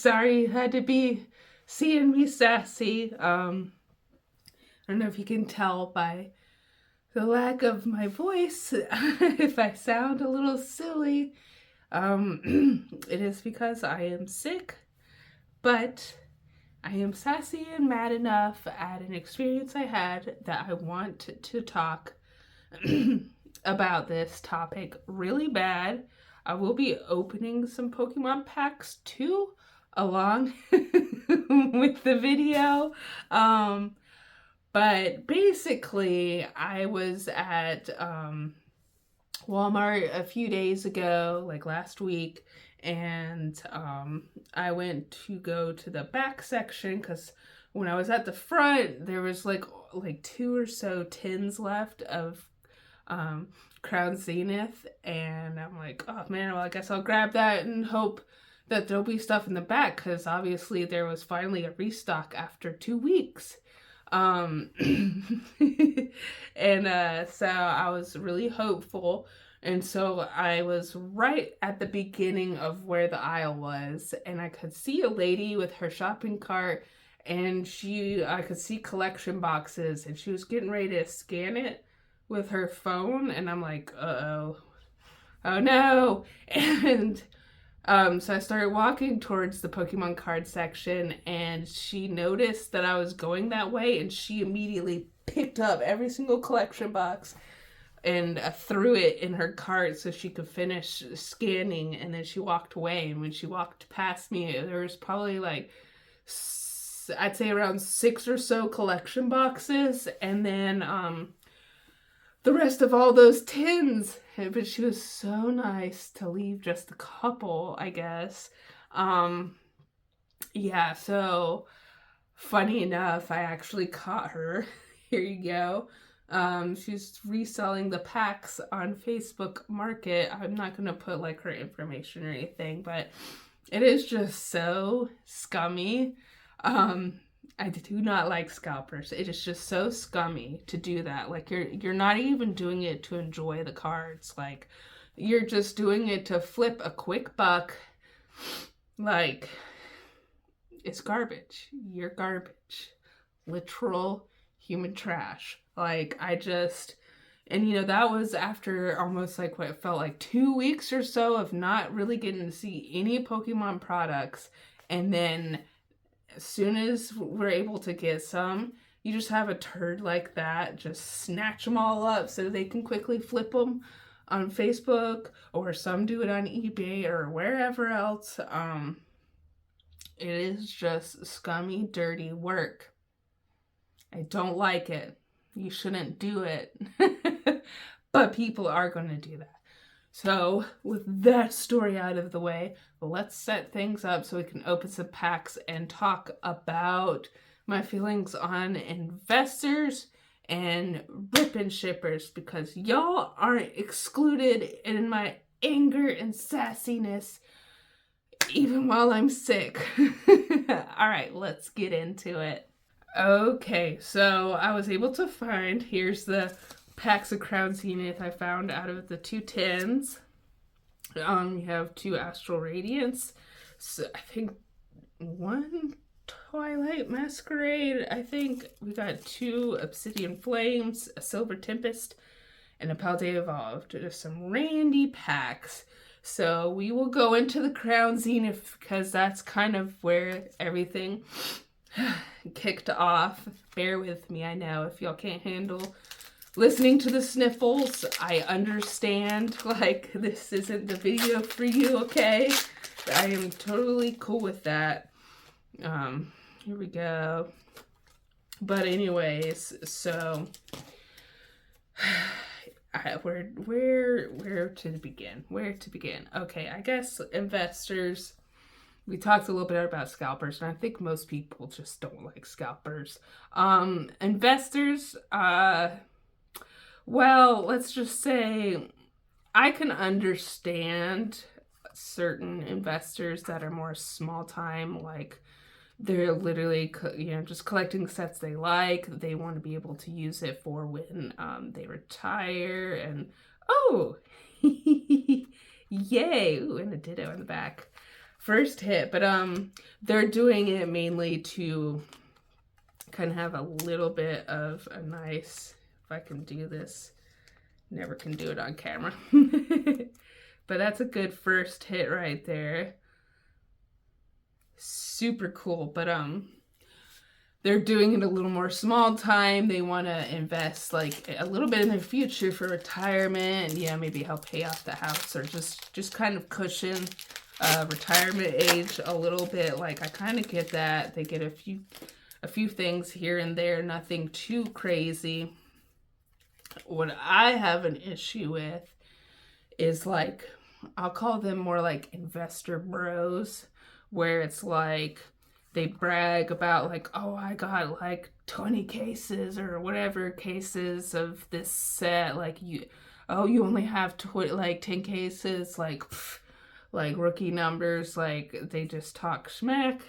Sorry you had to be seeing me sassy. I don't know if you can tell by the lack of my voice if I sound a little silly. It is because I am sick, but I am sassy and mad enough at an experience I had that I want to talk about this topic really bad. I will be opening some Pokemon packs too, along with the video. Um, but basically, I was at Walmart a few days ago, like last week, and I went to go to the back section because when I was at the front, there was like two or so tins left of Crown Zenith, and I'm like, oh man, well I guess I'll grab that and hope that there'll be stuff in the back because obviously there was finally a restock after 2 weeks. Um, and so I was really hopeful. And so I was right at the beginning of where the aisle was, and I could see a lady with her shopping cart, and I could see collection boxes, and she was getting ready to scan it with her phone, and I'm like, uh-oh, oh no. And so I started walking towards the Pokemon card section, and she noticed that I was going that way, and she immediately picked up every single collection box and threw it in her cart so she could finish scanning, and then she walked away. And when she walked past me, there was probably like, I'd say around 6 or so collection boxes, and then the rest of all those tins. But she was so nice to leave just a couple, I guess. Yeah, so funny enough, I actually caught her. Here you go. She's reselling the packs on Facebook Market. I'm not gonna put like her information or anything, but it is just so scummy. I do not like scalpers. It is just so scummy to do that. Like you're not even doing it to enjoy the cards. Like you're just doing it to flip a quick buck. Like it's garbage. You're garbage. Literal human trash. Like and that was after almost like what it felt like 2 weeks or so of not really getting to see any Pokemon products. And then as soon as we're able to get some, you just have a turd like that just snatch them all up so they can quickly flip them on Facebook, or some do it on eBay or wherever else. It is just scummy, dirty work. I don't like it. You shouldn't do it. But people are going to do that. So, with that story out of the way, let's set things up so we can open some packs and talk about my feelings on investors and rip and shippers, because y'all aren't excluded in my anger and sassiness even while I'm sick. All right, let's get into it. Okay, so I was able to find, here's the packs of Crown Zenith I found out of the 2 tins. You have 2 Astral Radiance, so I think 1 Twilight Masquerade. I think we got 2 Obsidian Flames, a Silver Tempest, and a Paldea Evolved. Just some randy packs. So we will go into the Crown Zenith because that's kind of where everything kicked off. Bear with me, I know if y'all can't handle listening to the sniffles, I understand. Like, this isn't the video for you, okay? I am totally cool with that. Here we go. But anyways, so where to begin? Where to begin? Okay, I guess investors. We talked a little bit about scalpers, and I think most people just don't like scalpers. Investors, well, let's just say I can understand certain investors that are more small time, like they're literally, just collecting sets they like. They want to be able to use it for when they retire. And oh, yay! Ooh, and a ditto in the back. first hit, but they're doing it mainly to kind of have a little bit of a nice, if I can do this, never can do it on camera. But that's a good first hit right there. Super cool, but they're doing it a little more small time. They want to invest like a little bit in their future for retirement, and yeah, maybe help pay off the house, or just kind of cushion retirement age a little bit. Like, I kind of get that. They get a few things here and there, nothing too crazy. What I have an issue with is, like, I'll call them more like investor bros, where it's like they brag about like, oh, I got like 20 cases or whatever cases of this set. Like, you only have 10 cases, like rookie numbers. Like, they just talk smack.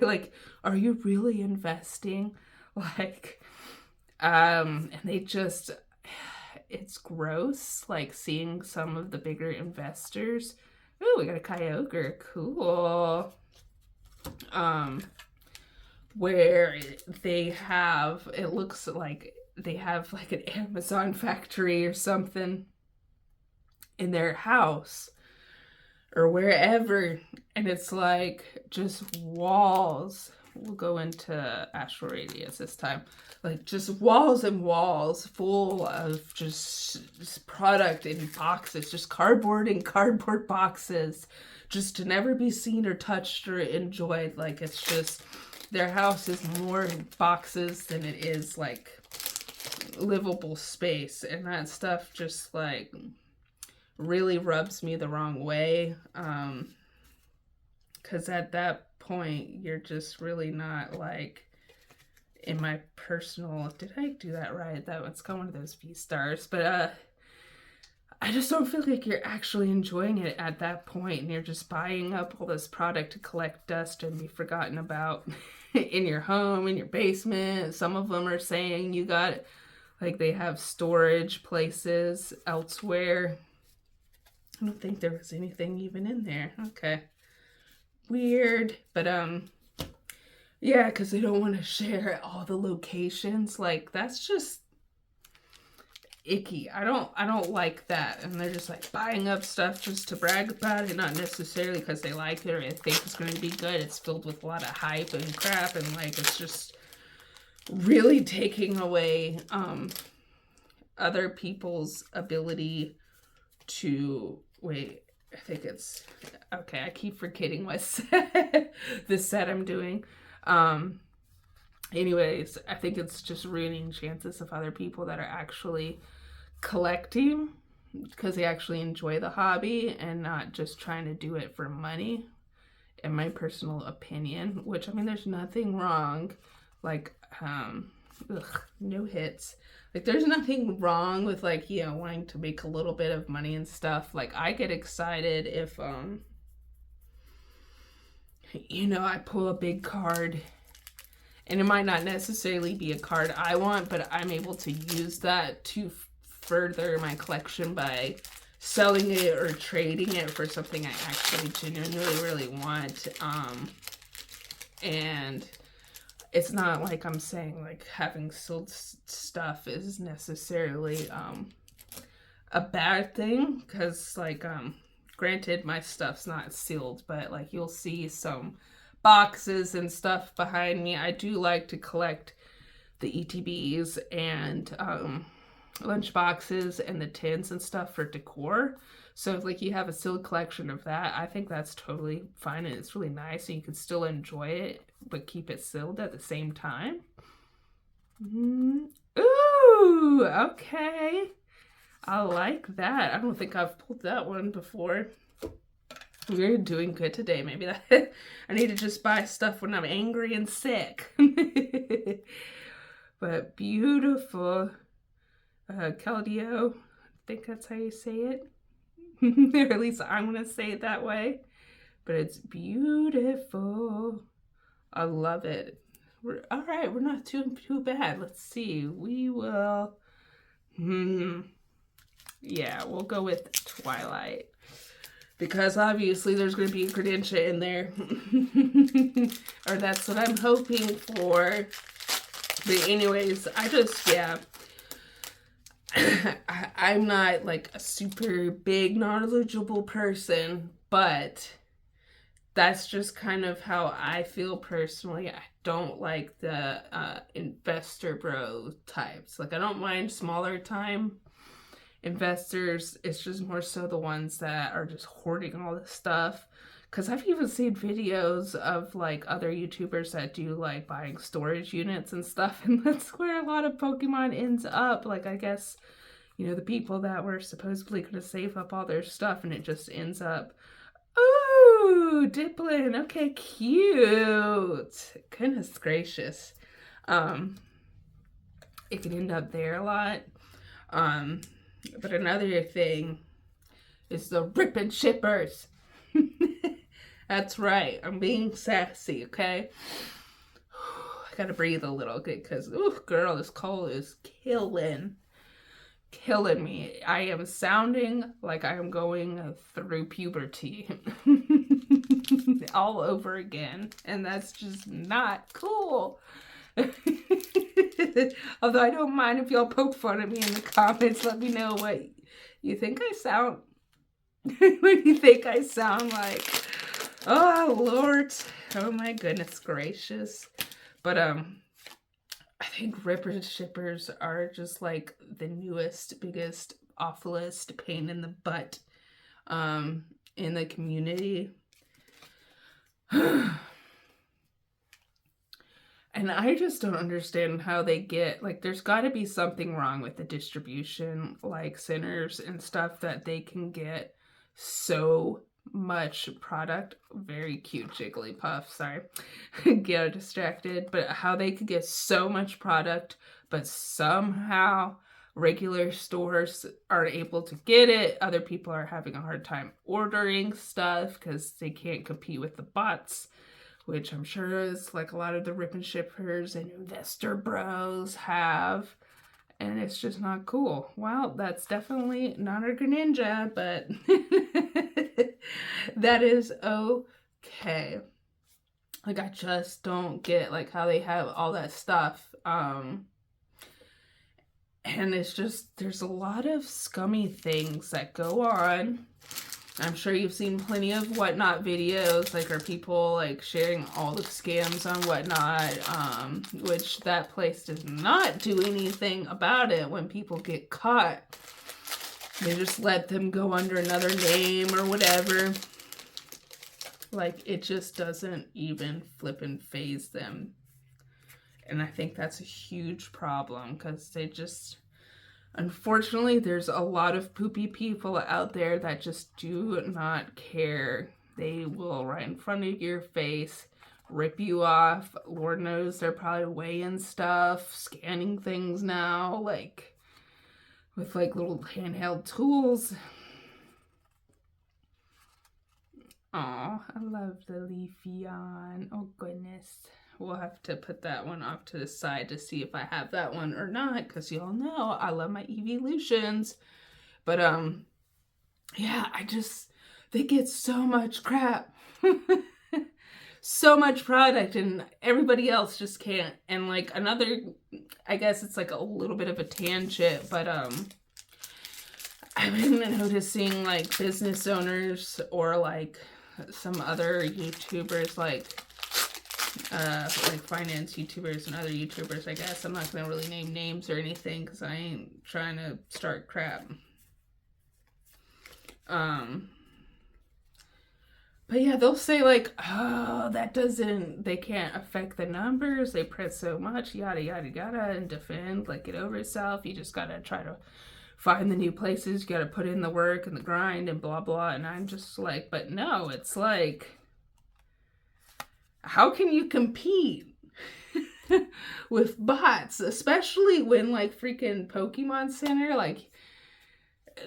Like, are you really investing? Like, and they just, it's gross, like, seeing some of the bigger investors. Ooh, we got a Kyogre, cool. Where they have, it looks like they have like an Amazon factory or something in their house or wherever, and it's like just walls. We'll go into astral radius this time. Like, just walls and walls full of just product in boxes, just cardboard and cardboard boxes, just to never be seen or touched or enjoyed. Like, it's just, their house is more boxes than it is like livable space, and that stuff just like really rubs me the wrong way. Because at that point, you're just really not like, in my personal, did I do that right? That one's got one of those V-stars, but I just don't feel like you're actually enjoying it at that point, and you're just buying up all this product to collect dust and be forgotten about in your home, in your basement. Some of them are saying you got, like, they have storage places elsewhere. I don't think there was anything even in there. Okay. Weird, but yeah, because they don't want to share all the locations. Like, that's just icky. I don't like that. And they're just like buying up stuff just to brag about it, not necessarily because they like it or they think it's going to be good. It's filled with a lot of hype and crap, and like, it's just really taking away other people's ability to, wait, I think it's, okay, I keep forgetting what set, the set I'm doing. Anyways, I think it's just ruining chances of other people that are actually collecting because they actually enjoy the hobby and not just trying to do it for money, in my personal opinion. Which, I mean, there's nothing wrong, like, no hits. Like, there's nothing wrong with, like, you know, wanting to make a little bit of money and stuff. Like, I get excited if, you know, I pull a big card, and it might not necessarily be a card I want, but I'm able to use that to further my collection by selling it or trading it for something I actually genuinely really want. And it's not like I'm saying like having sold stuff is necessarily a bad thing, because like granted, my stuff's not sealed, but like, you'll see some boxes and stuff behind me. I do like to collect the ETBs and lunch boxes and the tins and stuff for decor. So if like you have a sealed collection of that, I think that's totally fine, and it's really nice, and you can still enjoy it but keep it sealed at the same time. Ooh, okay. I like that. I don't think I've pulled that one before. We're doing good today. Maybe that I need to just buy stuff when I'm angry and sick. But beautiful. Caldio, I think that's how you say it. Or at least I'm going to say it that way. But it's beautiful. I love it. All right, we're not too bad. Let's see. We will... Yeah, we'll go with Twilight. because obviously there's going to be a Greninja in there. Or that's what I'm hoping for. But anyways, I'm not like a super big knowledgeable person, but that's just kind of how I feel personally. I don't like the investor bro types. Like, I don't mind smaller time investors. It's just more so the ones that are just hoarding all this stuff. Because I've even seen videos of like other YouTubers that do like buying storage units and stuff, and that's where a lot of Pokemon ends up. Like, I guess, the people that were supposedly going to save up all their stuff, and it just ends up, ooh, Diplin, okay, cute. Goodness gracious. It can end up there a lot. But another thing is the ripping shippers. That's right. I'm being sassy, okay? I gotta breathe a little bit because, ooh, girl, this cold is killing me. I am sounding like I am going through puberty all over again, and that's just not cool. Although I don't mind if y'all poke fun at me in the comments. Let me know what you think I sound. What you think I sound like. Oh Lord, oh my goodness gracious. But I think ripper shippers are just like the newest, biggest, awfulest pain in the butt in the community. And I just don't understand how they get, like, there's got to be something wrong with the distribution, like centers and stuff, that they can get so much product. Very cute Jigglypuff, sorry. Get distracted. But how they could get so much product, but somehow regular stores aren't able to get it. Other people are having a hard time ordering stuff because they can't compete with the bots, which I'm sure is like a lot of the rip and shippers and investor bros have. And it's just not cool. Well, that's definitely not a Greninja, but that is okay. Like, I just don't get like how they have all that stuff. And it's just, there's a lot of scummy things that go on. I'm sure you've seen plenty of Whatnot videos, like, are people like sharing all the scams on Whatnot, which that place does not do anything about it when people get caught. They just let them go under another name or whatever. Like, it just doesn't even flip and phase them. And I think that's a huge problem because they just... Unfortunately, there's a lot of poopy people out there that just do not care. They will, right in front of your face, rip you off. Lord knows they're probably weighing stuff, scanning things now, like, with like little handheld tools. Oh, I love the Leafeon. Oh goodness. We'll have to put that one off to the side to see if I have that one or not, because y'all know I love my evolutions. But yeah, they get so much crap. So much product, and everybody else just can't. And like another, I guess it's like a little bit of a tangent, but I've been noticing like business owners or like some other YouTubers, like finance YouTubers and other YouTubers, I guess. I'm not going to really name names or anything because I ain't trying to start crap. But yeah, they'll say like, oh, they can't affect the numbers. They print so much, yada, yada, yada, and defend, like, get over itself. You just got to try to find the new places. You got to put in the work and the grind and blah, blah. And I'm just like, but no, it's like, how can you compete with bots, especially when like freaking Pokemon Center like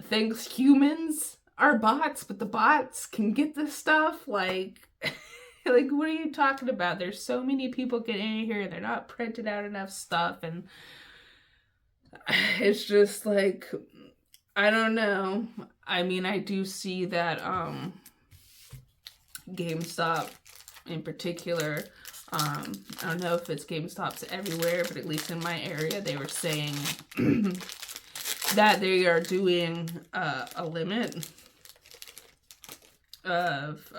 thinks humans are bots, but the bots can get this stuff? Like, like, what are you talking about? There's so many people getting in here, they're not printed out enough stuff, and it's just like, I don't know. I mean, I do see that GameStop in particular, I don't know if it's GameStops everywhere, but at least in my area, they were saying that they are doing a limit of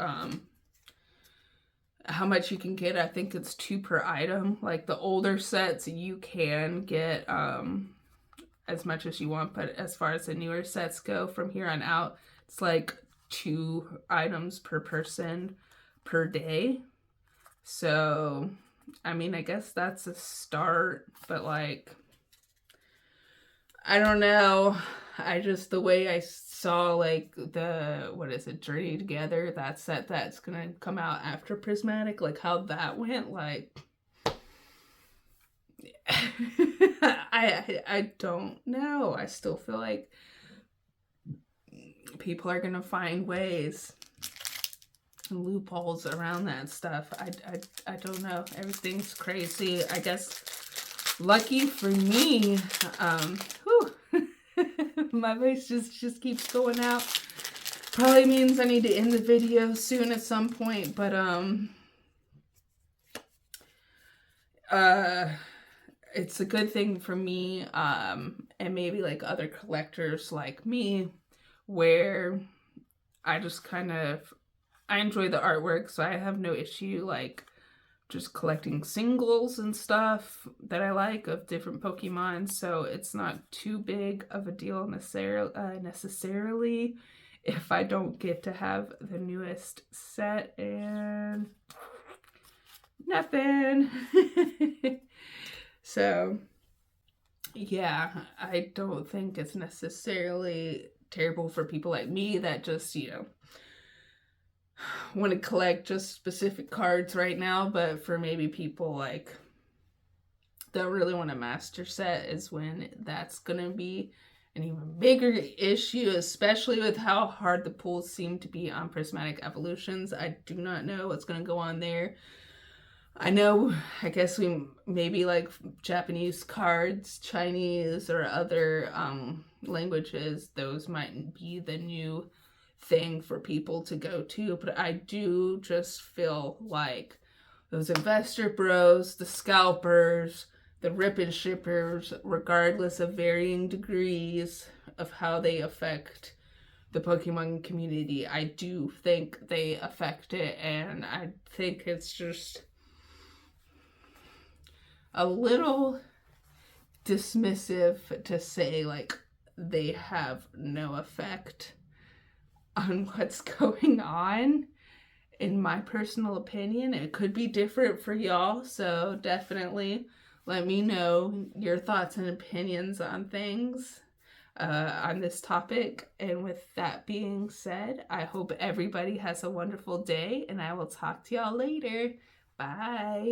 how much you can get. I think it's 2 per item. Like the older sets, you can get as much as you want, but as far as the newer sets go, from here on out, it's like 2 items per person per day. So, I mean, I guess that's a start, but like, I don't know. I just, the way I saw like what is it, Journey Together, that set that's gonna come out after Prismatic, like how that went, like, I don't know. I still feel like people are gonna find ways and loopholes around that stuff. I don't know. Everything's crazy. I guess lucky for me, my voice just keeps going out. Probably means I need to end the video soon at some point, but it's a good thing for me, and maybe like other collectors like me, where I just kind of, I enjoy the artwork, so I have no issue like just collecting singles and stuff that I like of different Pokemon, so it's not too big of a deal necessarily if I don't get to have the newest set. And nothing. So yeah, I don't think it's necessarily terrible for people like me that just, you know, want to collect just specific cards right now. But for maybe people like that really want a master set, is when that's gonna be an even bigger issue, especially with how hard the pulls seem to be on Prismatic Evolutions. I do not know what's gonna go on there. I know, I guess we maybe like Japanese cards, Chinese, or other languages, those might be the new thing for people to go to. But I do just feel like those investor bros, the scalpers, the rip and shippers, regardless of varying degrees of how they affect the Pokemon community, I do think they affect it, and I think it's just a little dismissive to say like they have no effect on what's going on. In my personal opinion, it could be different for y'all, so definitely let me know your thoughts and opinions on things on this topic. And with that being said, I hope everybody has a wonderful day, and I will talk to y'all later. Bye.